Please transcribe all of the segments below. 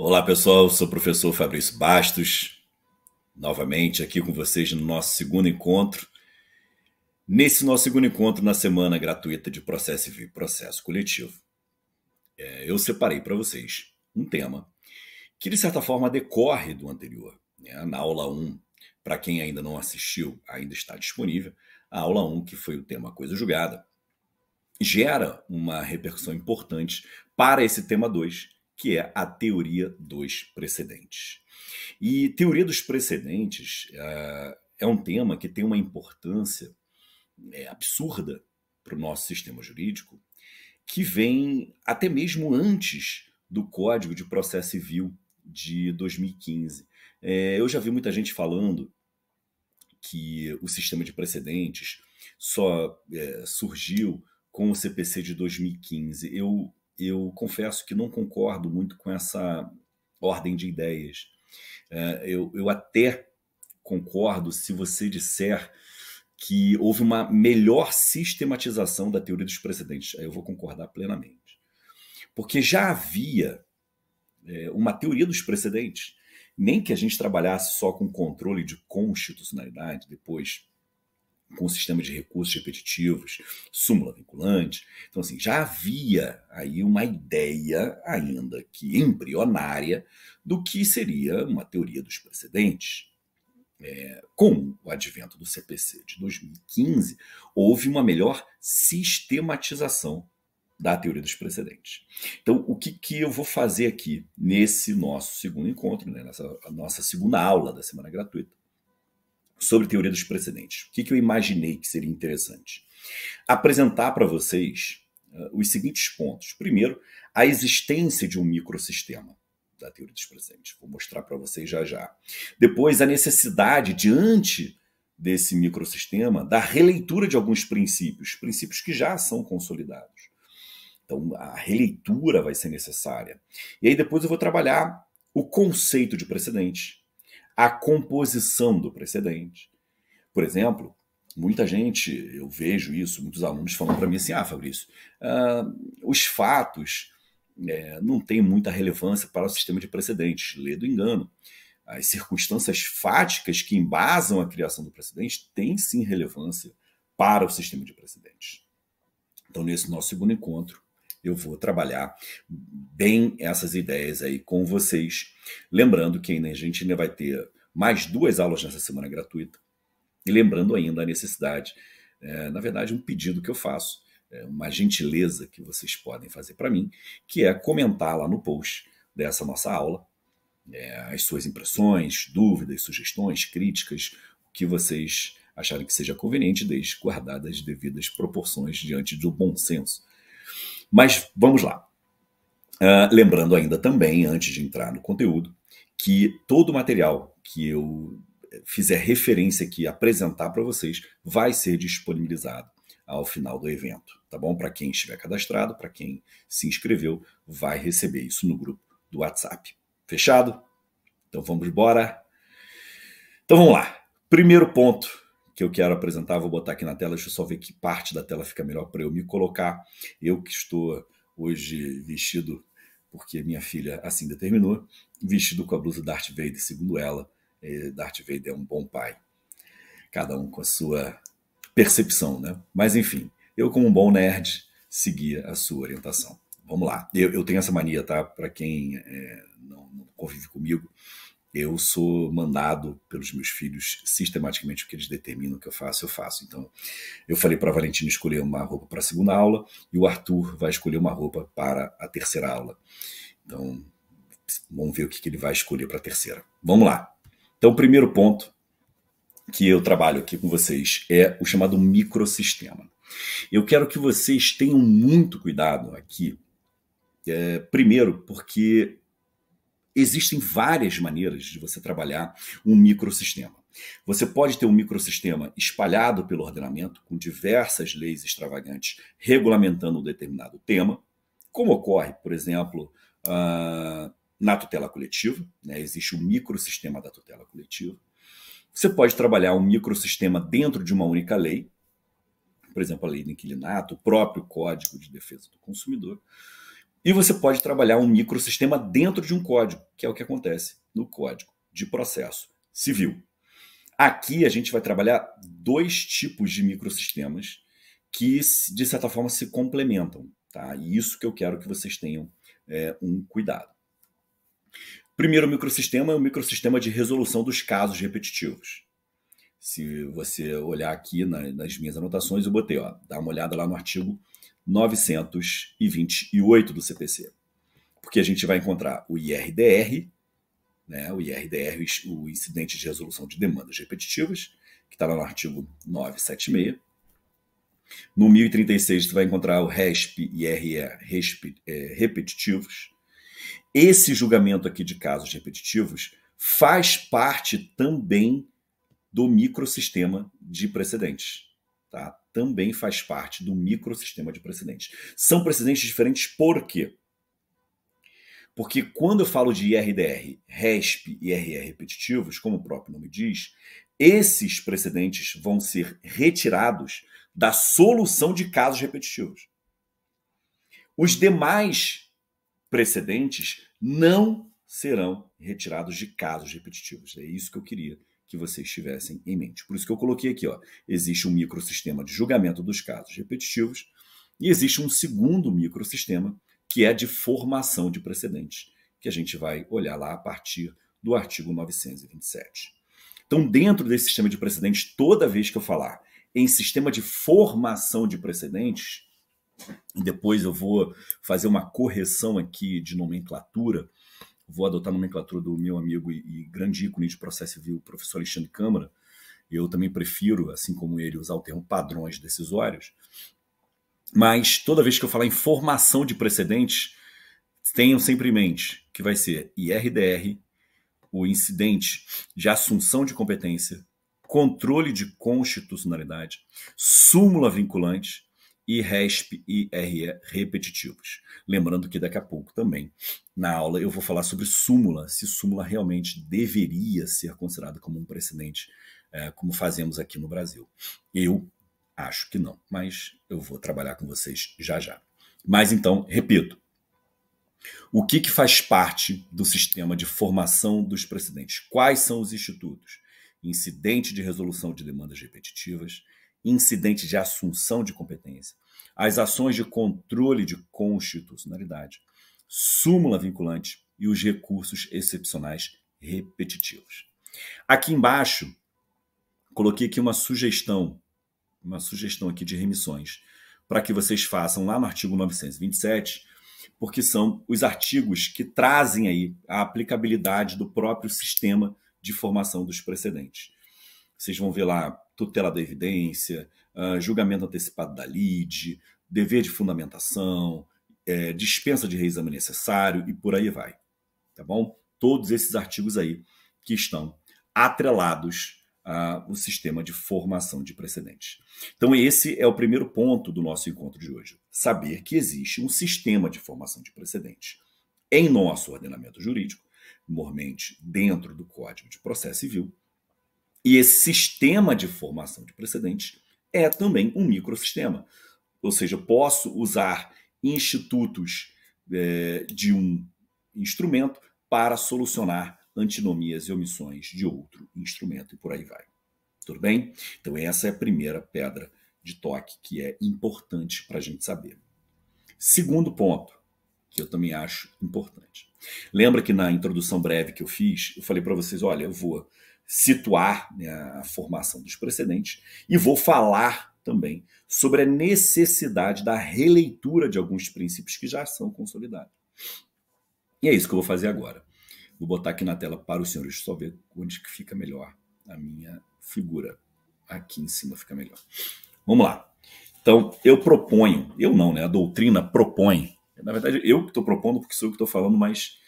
Olá pessoal, eu sou o professor Fabrício Bastos, novamente aqui com vocês no nosso segundo encontro. Nesse nosso segundo encontro na semana gratuita de Processo Civil e Processo Coletivo, eu separei para vocês um tema que de certa forma decorre do anterior. Na aula 1, para quem ainda não assistiu, ainda está disponível, a aula 1, que foi o tema Coisa Julgada, gera uma repercussão importante para esse tema 2, que é a teoria dos precedentes. E teoria dos precedentes é um tema que tem uma importância absurda para o nosso sistema jurídico, que vem até mesmo antes do Código de Processo Civil de 2015. Eu já vi muita gente falando que o sistema de precedentes só surgiu com o CPC de 2015. Eu confesso que não concordo muito com essa ordem de ideias. Eu até concordo se você disser que houve uma melhor sistematização da teoria dos precedentes. Aí eu vou concordar plenamente. Porque já havia uma teoria dos precedentes. Nem que a gente trabalhasse só com controle de constitucionalidade, depois com o sistema de recursos repetitivos, súmula vinculante. Então, assim, já havia aí uma ideia, ainda que embrionária, do que seria uma teoria dos precedentes. Com o advento do CPC de 2015, houve uma melhor sistematização da teoria dos precedentes. Então, o que eu vou fazer aqui nesse nosso segundo encontro, nessa nossa segunda aula da semana gratuita, sobre teoria dos precedentes? O que eu imaginei que seria interessante? Apresentar para vocês os seguintes pontos. Primeiro, a existência de um microsistema da teoria dos precedentes. Vou mostrar para vocês já já. Depois, a necessidade, diante desse microsistema, da releitura de alguns princípios que já são consolidados. Então, a releitura vai ser necessária. E aí depois eu vou trabalhar o conceito de precedente, a composição do precedente. Por exemplo, muita gente, eu vejo isso, muitos alunos falam para mim assim, Fabrício, os fatos não têm muita relevância para o sistema de precedentes. Lê do engano. As circunstâncias fáticas que embasam a criação do precedente têm sim relevância para o sistema de precedentes. Então, nesse nosso segundo encontro, eu vou trabalhar bem essas ideias aí com vocês. Lembrando que a gente ainda vai ter mais 2 aulas nessa semana gratuita. E lembrando ainda a necessidade, na verdade, um pedido que eu faço, uma gentileza que vocês podem fazer para mim, que é comentar lá no post dessa nossa aula as suas impressões, dúvidas, sugestões, críticas, o que vocês acharem que seja conveniente, desde guardadas as devidas proporções diante do bom senso. Mas vamos lá. Lembrando ainda também, antes de entrar no conteúdo, que todo o material que eu fizer referência aqui, apresentar para vocês, vai ser disponibilizado ao final do evento, tá bom? Para quem estiver cadastrado, para quem se inscreveu, vai receber isso no grupo do WhatsApp. Fechado? Então vamos embora. Então vamos lá. Primeiro ponto que eu quero apresentar, vou botar aqui na tela, deixa eu só ver que parte da tela fica melhor para eu me colocar. Eu que estou hoje vestido, porque minha filha assim determinou, vestido com a blusa Darth Vader, segundo ela, Darth Vader é um bom pai. Cada um com a sua percepção, né? Mas enfim, eu como um bom nerd, seguia a sua orientação. Vamos lá. Eu tenho essa mania, tá? Para quem não convive comigo, eu sou mandado pelos meus filhos sistematicamente o que eles determinam que eu faço, eu faço. Então, eu falei para a Valentina escolher uma roupa para a segunda aula e o Arthur vai escolher uma roupa para a terceira aula. Então, vamos ver o que ele vai escolher para a terceira. Vamos lá. Então, o primeiro ponto que eu trabalho aqui com vocês é o chamado microsistema. Eu quero que vocês tenham muito cuidado aqui, primeiro porque existem várias maneiras de você trabalhar um microsistema. Você pode ter um microsistema espalhado pelo ordenamento, com diversas leis extravagantes regulamentando um determinado tema, como ocorre, por exemplo, na tutela coletiva, né? Existe o microsistema da tutela coletiva. Você pode trabalhar um microsistema dentro de uma única lei, por exemplo, a lei do inquilinato, o próprio Código de Defesa do Consumidor. E você pode trabalhar um microsistema dentro de um código, que é o que acontece no Código de Processo Civil. Aqui a gente vai trabalhar dois tipos de microsistemas que, de certa forma, se complementam. Tá? E isso que eu quero que vocês tenham um cuidado. Primeiro microsistema é o microsistema de resolução dos casos repetitivos. Se você olhar aqui nas minhas anotações, eu botei, dá uma olhada lá no artigo 928 do CPC. Porque a gente vai encontrar o IRDR, né, o IRDR, o Incidente de Resolução de Demandas Repetitivas, que está lá no artigo 976. No 1036 você vai encontrar o RESP e RE repetitivos. Esse julgamento aqui de casos repetitivos faz parte também do microsistema de precedentes. Tá? Também faz parte do microsistema de precedentes. São precedentes diferentes por quê? Porque quando eu falo de IRDR, RESP e RE repetitivos, como o próprio nome diz, esses precedentes vão ser retirados da solução de casos repetitivos. Os demais precedentes não serão retirados de casos repetitivos. É isso que eu queria que vocês tivessem em mente. Por isso que eu coloquei aqui, existe um microsistema de julgamento dos casos repetitivos e existe um segundo microsistema que é de formação de precedentes, que a gente vai olhar lá a partir do artigo 927. Então, dentro desse sistema de precedentes, toda vez que eu falar em sistema de formação de precedentes, e depois eu vou fazer uma correção aqui de nomenclatura, vou adotar a nomenclatura do meu amigo e grande ícone de processo civil, o professor Alexandre Câmara. Eu também prefiro, assim como ele, usar o termo padrões decisórios. Mas toda vez que eu falar em formação de precedentes, tenham sempre em mente que vai ser IRDR, o incidente de assunção de competência, controle de constitucionalidade, súmula vinculante e RESP e RE repetitivos. Lembrando que daqui a pouco também, na aula, eu vou falar sobre súmula, se súmula realmente deveria ser considerada como um precedente, como fazemos aqui no Brasil. Eu acho que não, mas eu vou trabalhar com vocês já já. Mas então, repito, o que faz parte do sistema de formação dos precedentes? Quais são os institutos? Incidente de resolução de demandas repetitivas, incidente de assunção de competência, as ações de controle de constitucionalidade, súmula vinculante e os recursos excepcionais repetitivos. Aqui embaixo, coloquei aqui uma sugestão aqui de remissões, para que vocês façam lá no artigo 927, porque são os artigos que trazem aí a aplicabilidade do próprio sistema de formação dos precedentes. Vocês vão ver lá tutela da evidência, julgamento antecipado da lide, dever de fundamentação, dispensa de reexame necessário e por aí vai. Tá bom? Todos esses artigos aí que estão atrelados ao sistema de formação de precedentes. Então esse é o primeiro ponto do nosso encontro de hoje. Saber que existe um sistema de formação de precedentes em nosso ordenamento jurídico, mormente dentro do Código de Processo Civil. E esse sistema de formação de precedentes é também um microsistema. Ou seja, eu posso usar institutos de um instrumento para solucionar antinomias e omissões de outro instrumento e por aí vai. Tudo bem? Então essa é a primeira pedra de toque que é importante para a gente saber. Segundo ponto, que eu também acho importante. Lembra que na introdução breve que eu fiz, eu falei para vocês, olha, eu vou situar, né, a formação dos precedentes e vou falar também sobre a necessidade da releitura de alguns princípios que já são consolidados. E é isso que eu vou fazer agora. Vou botar aqui na tela para os senhores só ver onde que fica melhor a minha figura. Aqui em cima fica melhor. Vamos lá. Então, eu proponho, eu não, né? A doutrina propõe. Na verdade, eu que estou propondo, porque sou eu que estou falando, mas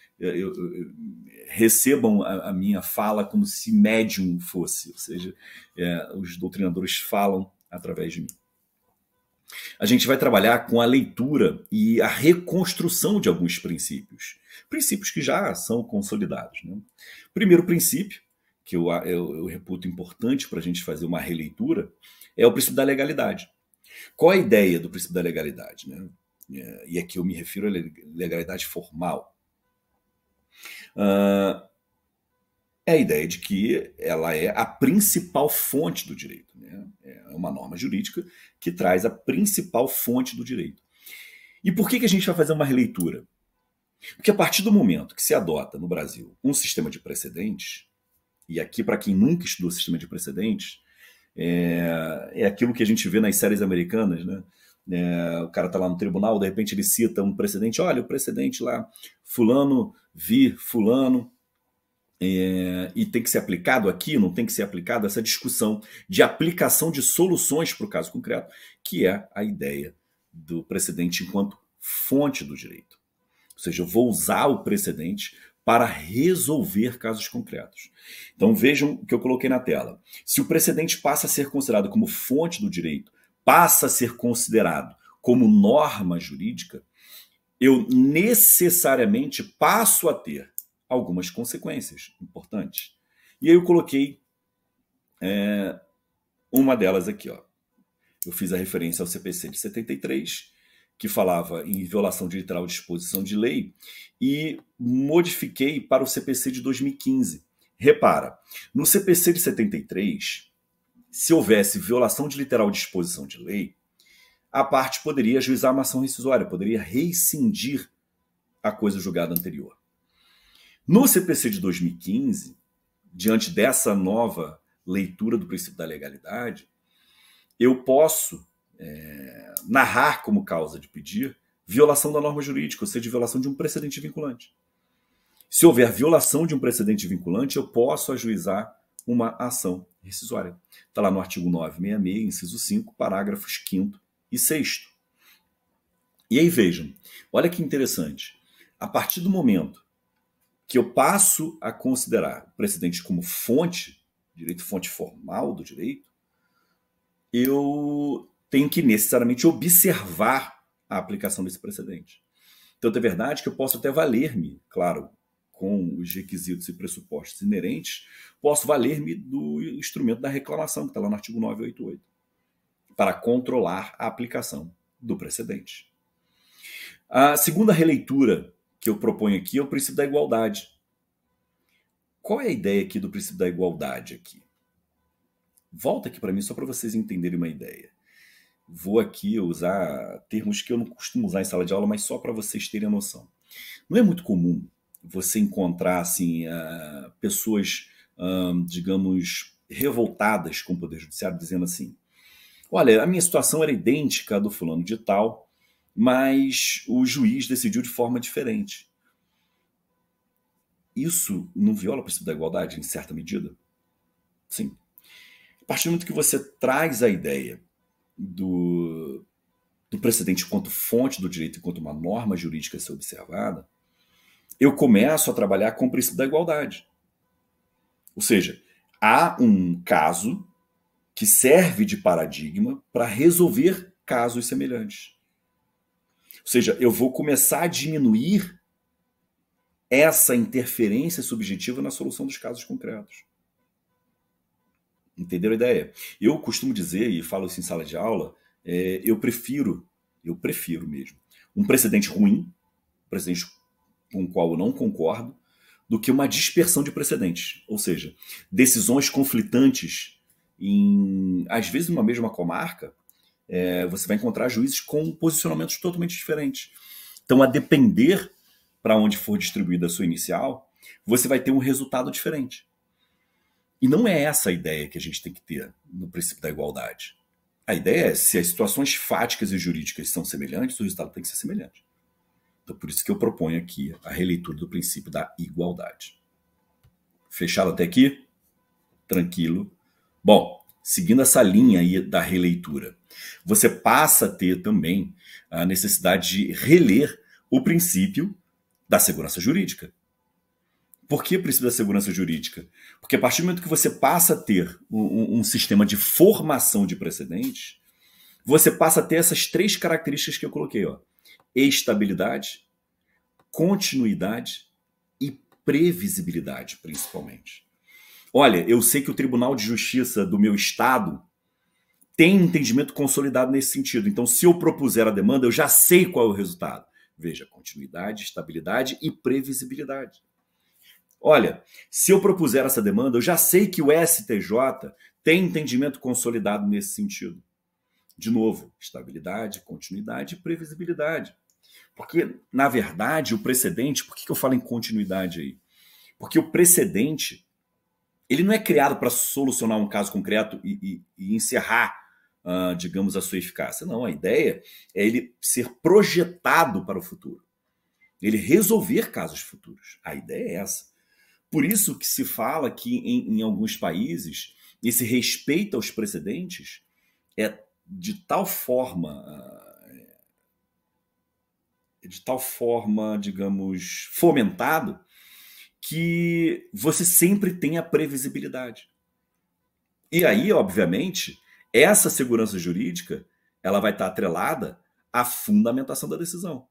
recebam a minha fala como se médium fosse, ou seja, os doutrinadores falam através de mim. A gente vai trabalhar com a leitura e a reconstrução de alguns princípios. Princípios que já são consolidados. Né? Primeiro princípio, que eu reputo importante para a gente fazer uma releitura, é o princípio da legalidade. Qual a ideia do princípio da legalidade? Né? e aqui eu me refiro à legalidade formal, é a ideia de que ela é a principal fonte do direito, né? É uma norma jurídica que traz a principal fonte do direito. E por que a gente vai fazer uma releitura? Porque a partir do momento que se adota no Brasil um sistema de precedentes, e aqui para quem nunca estudou sistema de precedentes, é aquilo que a gente vê nas séries americanas, né? O cara está lá no tribunal, de repente ele cita um precedente, olha, o precedente lá, fulano, fulano, e tem que ser aplicado aqui, não tem que ser aplicado, essa discussão de aplicação de soluções para o caso concreto, que é a ideia do precedente enquanto fonte do direito. Ou seja, eu vou usar o precedente para resolver casos concretos. Então vejam o que eu coloquei na tela. Se o precedente passa a ser considerado como fonte do direito, passa a ser considerado como norma jurídica, eu necessariamente passo a ter algumas consequências importantes. E aí eu coloquei uma delas aqui. Ó. Eu fiz a referência ao CPC de 73, que falava em violação de literal disposição de lei, e modifiquei para o CPC de 2015. Repara, no CPC de 73, se houvesse violação de literal disposição de lei, a parte poderia ajuizar uma ação rescisória, poderia rescindir a coisa julgada anterior. No CPC de 2015, diante dessa nova leitura do princípio da legalidade, eu posso narrar como causa de pedir violação da norma jurídica, ou seja, violação de um precedente vinculante. Se houver violação de um precedente vinculante, eu posso ajuizar uma ação rescisória. Está lá no artigo 966, inciso 5, parágrafos 5º e 6º. E aí vejam, olha que interessante. A partir do momento que eu passo a considerar o precedente como fonte, direito fonte formal do direito, eu tenho que necessariamente observar a aplicação desse precedente. Tanto é verdade que eu posso até valer-me, claro, com os requisitos e pressupostos inerentes, posso valer-me do instrumento da reclamação, que está lá no artigo 988, para controlar a aplicação do precedente. A segunda releitura que eu proponho aqui é o princípio da igualdade. Qual é a ideia aqui do princípio da igualdade aqui? Volta aqui para mim só para vocês entenderem uma ideia. Vou aqui usar termos que eu não costumo usar em sala de aula, mas só para vocês terem a noção. Não é muito comum você encontrar assim, pessoas, digamos, revoltadas com o Poder Judiciário, dizendo assim, olha, a minha situação era idêntica à do fulano de tal, mas o juiz decidiu de forma diferente. Isso não viola o princípio da igualdade, em certa medida? Sim. A partir do momento que você traz a ideia do precedente enquanto fonte do direito, enquanto uma norma jurídica a ser observada, eu começo a trabalhar com o princípio da igualdade. Ou seja, há um caso que serve de paradigma para resolver casos semelhantes. Ou seja, eu vou começar a diminuir essa interferência subjetiva na solução dos casos concretos. Entenderam a ideia? Eu costumo dizer, e falo isso em sala de aula, eu prefiro mesmo, um precedente ruim, um precedente com o qual eu não concordo, do que uma dispersão de precedentes. Ou seja, decisões conflitantes, às vezes numa mesma comarca, você vai encontrar juízes com posicionamentos totalmente diferentes. Então, a depender para onde for distribuída a sua inicial, você vai ter um resultado diferente. E não é essa a ideia que a gente tem que ter no princípio da igualdade. A ideia é, se as situações fáticas e jurídicas são semelhantes, o resultado tem que ser semelhante. Então, por isso que eu proponho aqui a releitura do princípio da igualdade. Fechado até aqui? Tranquilo. Bom, seguindo essa linha aí da releitura, você passa a ter também a necessidade de reler o princípio da segurança jurídica. Por que o princípio da segurança jurídica? Porque a partir do momento que você passa a ter um sistema de formação de precedentes, você passa a ter essas três características que eu coloquei. Ó. Estabilidade, continuidade e previsibilidade, principalmente. Olha, eu sei que o Tribunal de Justiça do meu estado tem entendimento consolidado nesse sentido. Então, se eu propuser a demanda, eu já sei qual é o resultado. Veja, continuidade, estabilidade e previsibilidade. Olha, se eu propuser essa demanda, eu já sei que o STJ tem entendimento consolidado nesse sentido. De novo, estabilidade, continuidade e previsibilidade. Porque, na verdade, o precedente, por que eu falo em continuidade aí? Porque o precedente, ele não é criado para solucionar um caso concreto e encerrar, digamos, a sua eficácia. Não, a ideia é ele ser projetado para o futuro. Ele resolver casos futuros. A ideia é essa. Por isso que se fala que em alguns países esse respeito aos precedentes é de tal forma, digamos, fomentado, que você sempre tem a previsibilidade. E aí, obviamente, essa segurança jurídica ela vai estar atrelada à fundamentação da decisão.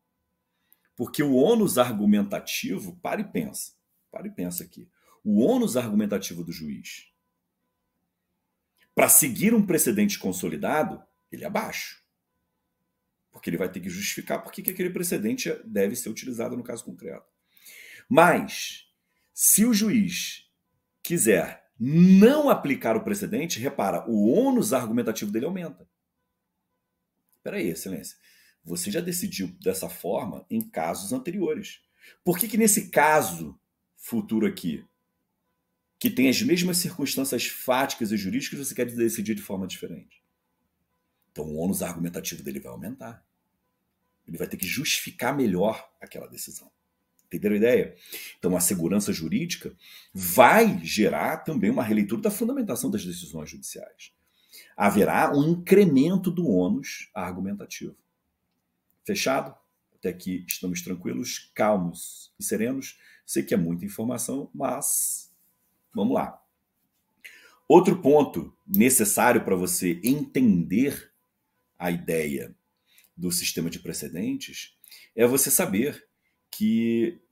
Porque o ônus argumentativo, para e pensa aqui, o ônus argumentativo do juiz para seguir um precedente consolidado, ele é baixo. Porque ele vai ter que justificar por que aquele precedente deve ser utilizado no caso concreto. Mas, se o juiz quiser não aplicar o precedente, repara, o ônus argumentativo dele aumenta. Espera aí, excelência. Você já decidiu dessa forma em casos anteriores. Por que nesse caso futuro aqui, que tem as mesmas circunstâncias fáticas e jurídicas, você quer decidir de forma diferente? Então o ônus argumentativo dele vai aumentar. Ele vai ter que justificar melhor aquela decisão. Entenderam a ideia? Então a segurança jurídica vai gerar também uma releitura da fundamentação das decisões judiciais. Haverá um incremento do ônus argumentativo. Fechado? Até aqui estamos tranquilos, calmos e serenos. Sei que é muita informação, mas vamos lá. Outro ponto necessário para você entender a ideia do sistema de precedentes é você saber que,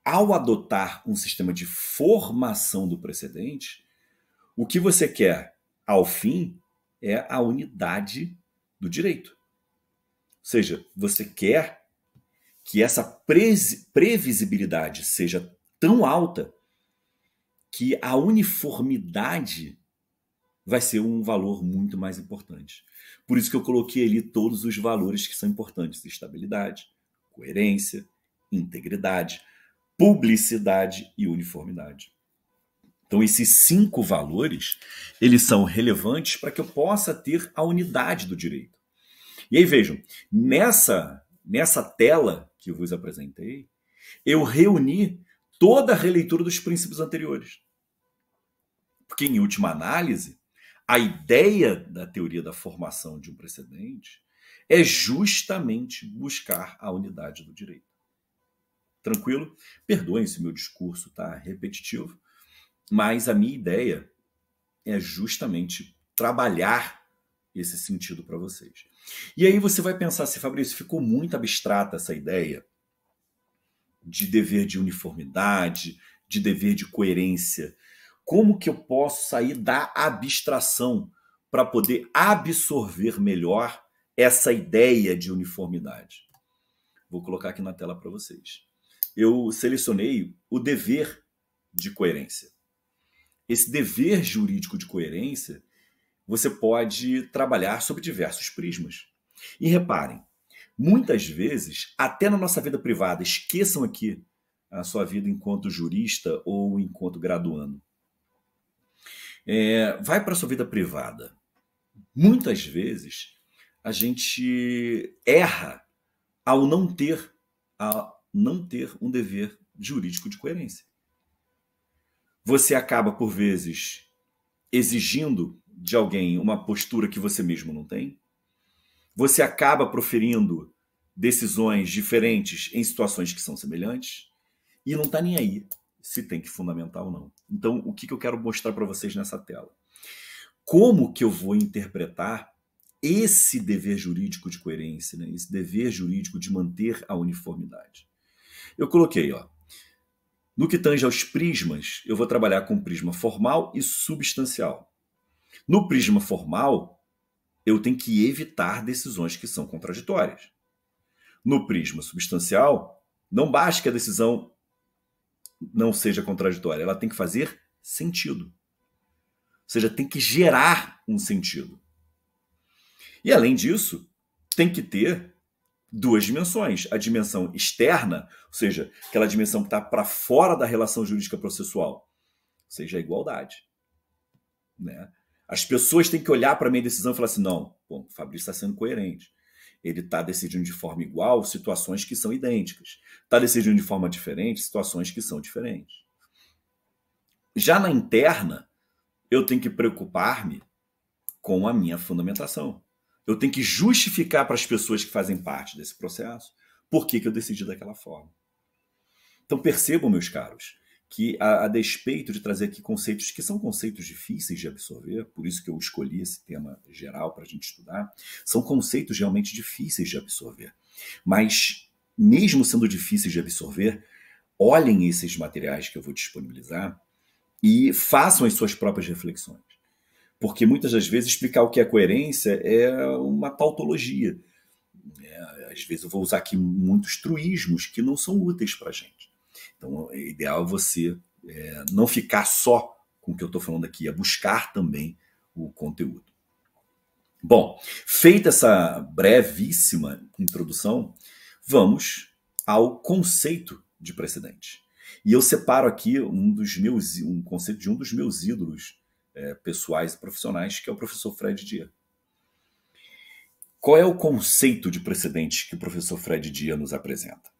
ao adotar um sistema de formação do precedente, o que você quer, ao fim, é a unidade do direito. Ou seja, você quer que essa previsibilidade seja tão alta que a uniformidade vai ser um valor muito mais importante. Por isso que eu coloquei ali todos os valores que são importantes: estabilidade, coerência, integridade, publicidade e uniformidade. Então esses 5 valores, eles são relevantes para que eu possa ter a unidade do direito. E aí vejam, nessa tela que eu vos apresentei, eu reuni toda a releitura dos princípios anteriores. Porque, em última análise, a ideia da teoria da formação de um precedente é justamente buscar a unidade do direito. Tranquilo? Perdoem se o meu discurso está repetitivo, mas a minha ideia é justamente trabalhar esse sentido para vocês. E aí você vai pensar assim, Fabrício, ficou muito abstrata essa ideia de dever de uniformidade, de dever de coerência. Como que eu posso sair da abstração para poder absorver melhor essa ideia de uniformidade? Vou colocar aqui na tela para vocês. Eu selecionei o dever de coerência. Esse dever jurídico de coerência, você pode trabalhar sob diversos prismas. E reparem, muitas vezes, até na nossa vida privada, esqueçam aqui a sua vida enquanto jurista ou enquanto graduando. Vai para a sua vida privada. Muitas vezes, a gente erra ao não ter um dever jurídico de coerência. Você acaba, por vezes, exigindo de alguém uma postura que você mesmo não tem. Você acaba proferindo decisões diferentes em situações que são semelhantes e não está nem aí se tem que fundamentar ou não. Então, o que eu quero mostrar para vocês nessa tela? Como que eu vou interpretar esse dever jurídico de coerência, né? Esse dever jurídico de manter a uniformidade? Eu coloquei, no que tange aos prismas, eu vou trabalhar com prisma formal e substancial. No prisma formal, eu tenho que evitar decisões que são contraditórias. No prisma substancial, não basta que a decisão não seja contraditória, ela tem que fazer sentido. Ou seja, tem que gerar um sentido. E além disso, tem que ter duas dimensões. A dimensão externa, ou seja, aquela dimensão que está para fora da relação jurídica processual, ou seja, a igualdade. Né? As pessoas têm que olhar para a minha decisão e falar assim, não, bom, o Fabrício está sendo coerente. Ele está decidindo de forma igual situações que são idênticas. Está decidindo de forma diferente situações que são diferentes. Já na interna, eu tenho que preocupar-me com a minha fundamentação. Eu tenho que justificar para as pessoas que fazem parte desse processo por que eu decidi daquela forma. Então percebam, meus caros, que a despeito de trazer aqui conceitos que são conceitos difíceis de absorver, por isso que eu escolhi esse tema geral para a gente estudar, são conceitos realmente difíceis de absorver. Mas, mesmo sendo difíceis de absorver, olhem esses materiais que eu vou disponibilizar e façam as suas próprias reflexões. Porque muitas das vezes explicar o que é coerência é uma tautologia. Às vezes eu vou usar aqui muitos truísmos que não são úteis para a gente. Então, é ideal você não ficar só com o que eu estou falando aqui, é buscar também o conteúdo. Bom, feita essa brevíssima introdução, vamos ao conceito de precedente. E eu separo aqui um conceito de um dos meus ídolos pessoais e profissionais, que é o professor Fred Dier. Qual é o conceito de precedente que o professor Fred Dier nos apresenta?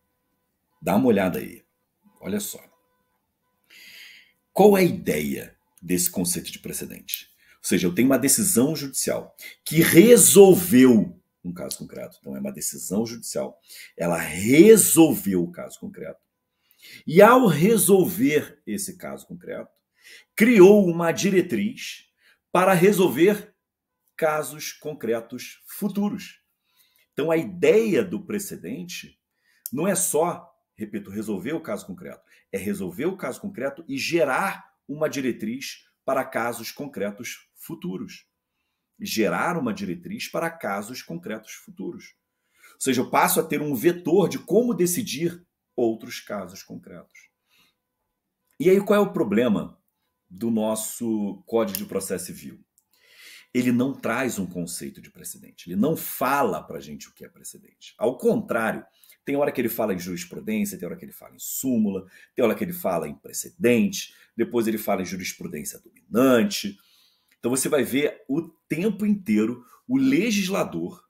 Dá uma olhada aí. Olha só. Qual é a ideia desse conceito de precedente? Ou seja, eu tenho uma decisão judicial que resolveu um caso concreto. Então, é uma decisão judicial. Ela resolveu o caso concreto. E, ao resolver esse caso concreto, criou uma diretriz para resolver casos concretos futuros. Então, a ideia do precedente não é só, repito, resolver o caso concreto. É resolver o caso concreto e gerar uma diretriz para casos concretos futuros. Gerar uma diretriz para casos concretos futuros. Ou seja, eu passo a ter um vetor de como decidir outros casos concretos. E aí, qual é o problema do nosso Código de Processo Civil? Ele não traz um conceito de precedente. Ele não fala para a gente o que é precedente. Ao contrário, tem hora que ele fala em jurisprudência, tem hora que ele fala em súmula, tem hora que ele fala em precedente, depois ele fala em jurisprudência dominante. Então você vai ver o tempo inteiro o legislador,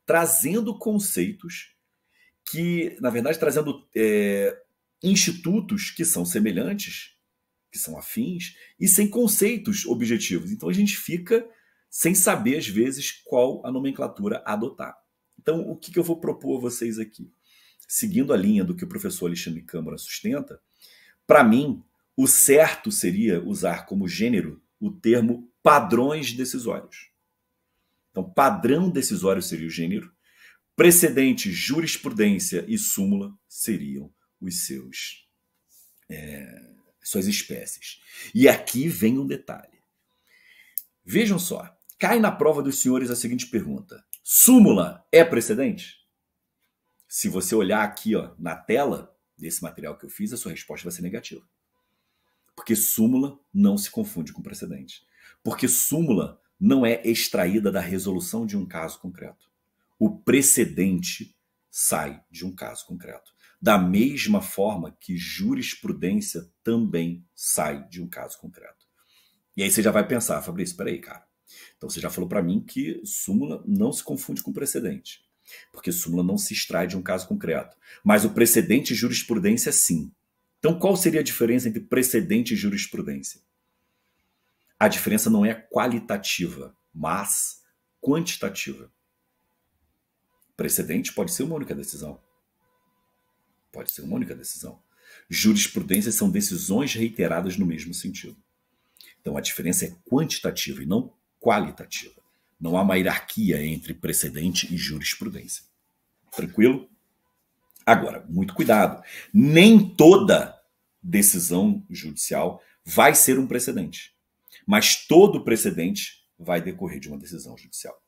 trazendo conceitos que, na verdade, trazendo institutos que são semelhantes, que são afins, e sem conceitos objetivos. Então a gente fica sem saber, às vezes, qual a nomenclatura adotar. Então, o que eu vou propor a vocês aqui? Seguindo a linha do que o professor Alexandre Câmara sustenta, para mim, o certo seria usar como gênero o termo padrões decisórios. Então, padrão decisório seria o gênero, precedente, jurisprudência e súmula seriam os suas espécies. E aqui vem um detalhe. Vejam só, cai na prova dos senhores a seguinte pergunta: súmula é precedente? Se você olhar aqui na tela desse material que eu fiz, a sua resposta vai ser negativa. Porque súmula não se confunde com precedente. Porque súmula não é extraída da resolução de um caso concreto. O precedente sai de um caso concreto. Da mesma forma que jurisprudência também sai de um caso concreto. E aí você já vai pensar, Fabrício, espera aí, cara. Então você já falou para mim que súmula não se confunde com precedente. Porque súmula não se extrai de um caso concreto. Mas o precedente e jurisprudência, sim. Então qual seria a diferença entre precedente e jurisprudência? A diferença não é qualitativa, mas quantitativa. Precedente pode ser uma única decisão. Pode ser uma única decisão. Jurisprudências são decisões reiteradas no mesmo sentido. Então a diferença é quantitativa e não qualitativa. Não há uma hierarquia entre precedente e jurisprudência. Tranquilo? Agora, muito cuidado. Nem toda decisão judicial vai ser um precedente. Mas todo precedente vai decorrer de uma decisão judicial.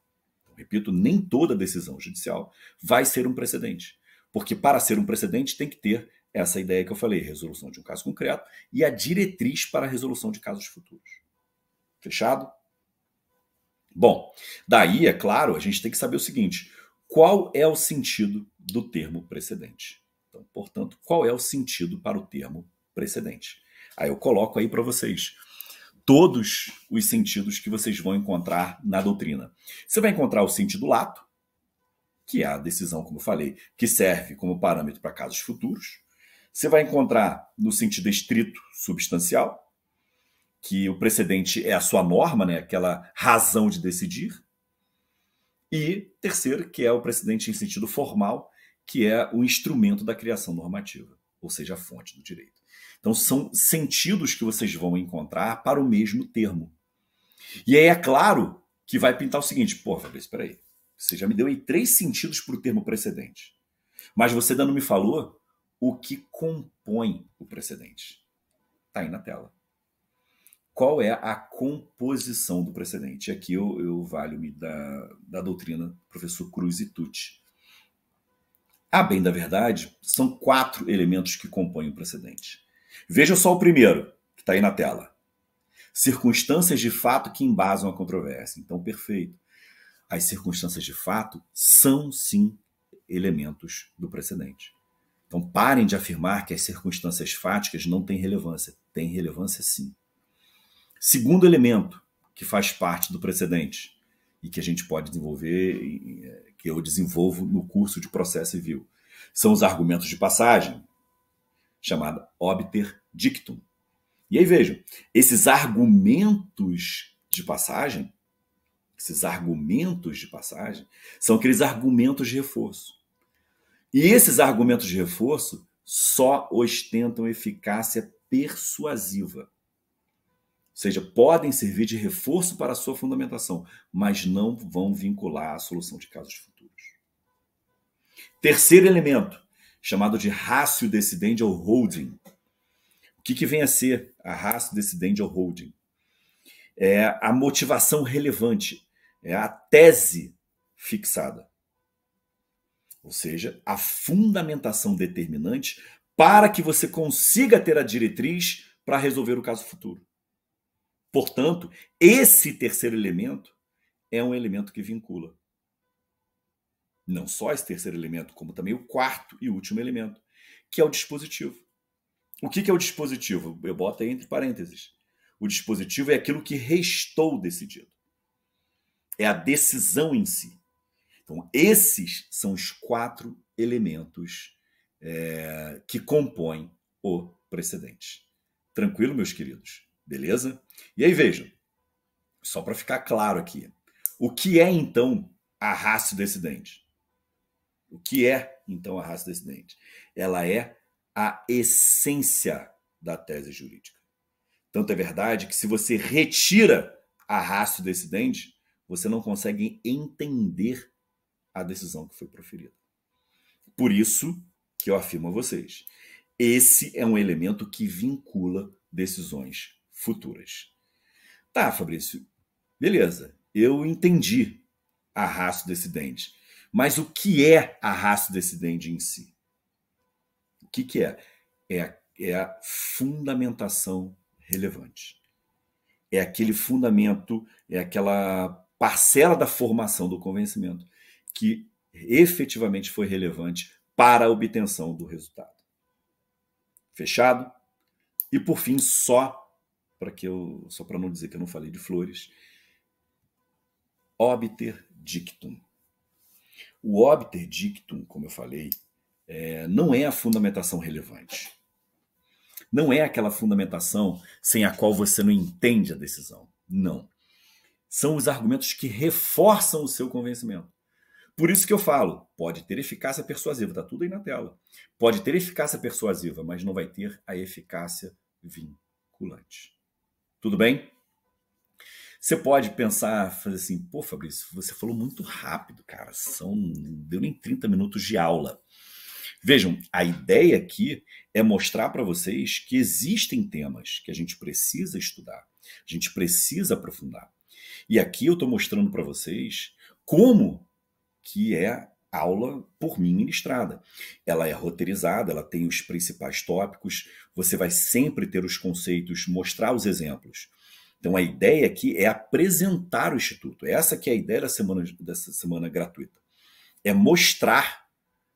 Então, repito, nem toda decisão judicial vai ser um precedente. Porque para ser um precedente tem que ter essa ideia que eu falei, resolução de um caso concreto e a diretriz para a resolução de casos futuros. Fechado? Bom, daí, é claro, a gente tem que saber o seguinte, qual é o sentido do termo precedente? Então, portanto, qual é o sentido para o termo precedente? Aí eu coloco aí para vocês todos os sentidos que vocês vão encontrar na doutrina. Você vai encontrar o sentido lato, que é a decisão, como eu falei, que serve como parâmetro para casos futuros. Você vai encontrar no sentido estrito substancial, que o precedente é a sua norma, né? Aquela razão de decidir. E terceiro, que é o precedente em sentido formal, que é o instrumento da criação normativa, ou seja, a fonte do direito. Então são sentidos que vocês vão encontrar para o mesmo termo. E aí é claro que vai pintar o seguinte, pô, Fabrício, espera aí, você já me deu aí 3 sentidos para o termo precedente, mas você ainda não me falou o que compõe o precedente. Está aí na tela. Qual é a composição do precedente? Aqui eu valho-me da doutrina professor Cruz e Tucci. A bem da verdade, são 4 elementos que compõem o precedente. Veja só o primeiro, que está aí na tela. Circunstâncias de fato que embasam a controvérsia. Então, perfeito. As circunstâncias de fato são, sim, elementos do precedente. Então, parem de afirmar que as circunstâncias fáticas não têm relevância. Tem relevância, sim. Segundo elemento que faz parte do precedente e que a gente pode desenvolver, que eu desenvolvo no curso de processo civil, são os argumentos de passagem, chamado obter dictum. E aí vejam, esses argumentos de passagem são aqueles argumentos de reforço. E esses argumentos de reforço só ostentam eficácia persuasiva. Ou seja, podem servir de reforço para a sua fundamentação, mas não vão vincular a solução de casos futuros. Terceiro elemento, chamado de ratio decidendi ou holding. O que vem a ser a ratio decidendi ou holding? É a motivação relevante, é a tese fixada. Ou seja, a fundamentação determinante para que você consiga ter a diretriz para resolver o caso futuro. Portanto, esse terceiro elemento é um elemento que vincula. Não só esse terceiro elemento, como também o quarto e último elemento, que é o dispositivo. O que é o dispositivo? Eu boto aí entre parênteses. O dispositivo é aquilo que restou decidido. É a decisão em si. Então, esses são os 4 elementos que compõem o precedente. Tranquilo, meus queridos? Beleza? E aí, vejam, só para ficar claro aqui, o que é, então, a ratio decidendi? O que é, então, a ratio decidendi? Ela é a essência da tese jurídica. Tanto é verdade que se você retira a ratio decidendi, você não consegue entender a decisão que foi proferida. Por isso que eu afirmo a vocês, esse é um elemento que vincula decisões futuras. Tá, Fabrício, beleza, eu entendi a ratio decidendi, mas o que é a ratio decidendi em si? O que é? É a fundamentação relevante. É aquele fundamento, é aquela parcela da formação do convencimento que efetivamente foi relevante para a obtenção do resultado. Fechado? E por fim, só para não dizer que eu não falei de flores, obter dictum. O obter dictum, como eu falei, não é a fundamentação relevante. Não é aquela fundamentação sem a qual você não entende a decisão. Não. São os argumentos que reforçam o seu convencimento. Por isso que eu falo, pode ter eficácia persuasiva, está tudo aí na tela. Pode ter eficácia persuasiva, mas não vai ter a eficácia vinculante. Tudo bem? Você pode pensar, fazer assim, pô, Fabrício, você falou muito rápido, cara, deu nem 30 minutos de aula. Vejam, a ideia aqui é mostrar para vocês que existem temas que a gente precisa estudar, a gente precisa aprofundar. E aqui eu estou mostrando para vocês como que é aula por mim ministrada. Ela é roteirizada, ela tem os principais tópicos, você vai sempre ter os conceitos, mostrar os exemplos. Então a ideia aqui é apresentar o Instituto. Essa que é a ideia dessa semana gratuita. É mostrar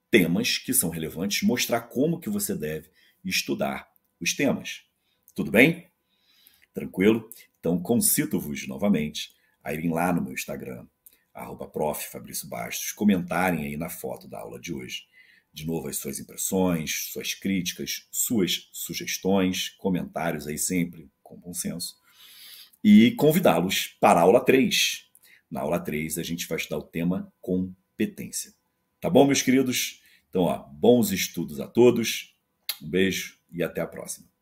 temas que são relevantes, mostrar como que você deve estudar os temas. Tudo bem? Tranquilo? Então concito-vos novamente a irem lá no meu Instagram, @prof. Fabrício Bastos, comentarem aí na foto da aula de hoje. De novo, as suas impressões, suas críticas, suas sugestões, comentários aí sempre com bom senso. E convidá-los para a aula 3. Na aula 3, a gente vai estudar o tema competência. Tá bom, meus queridos? Então, bons estudos a todos. Um beijo e até a próxima.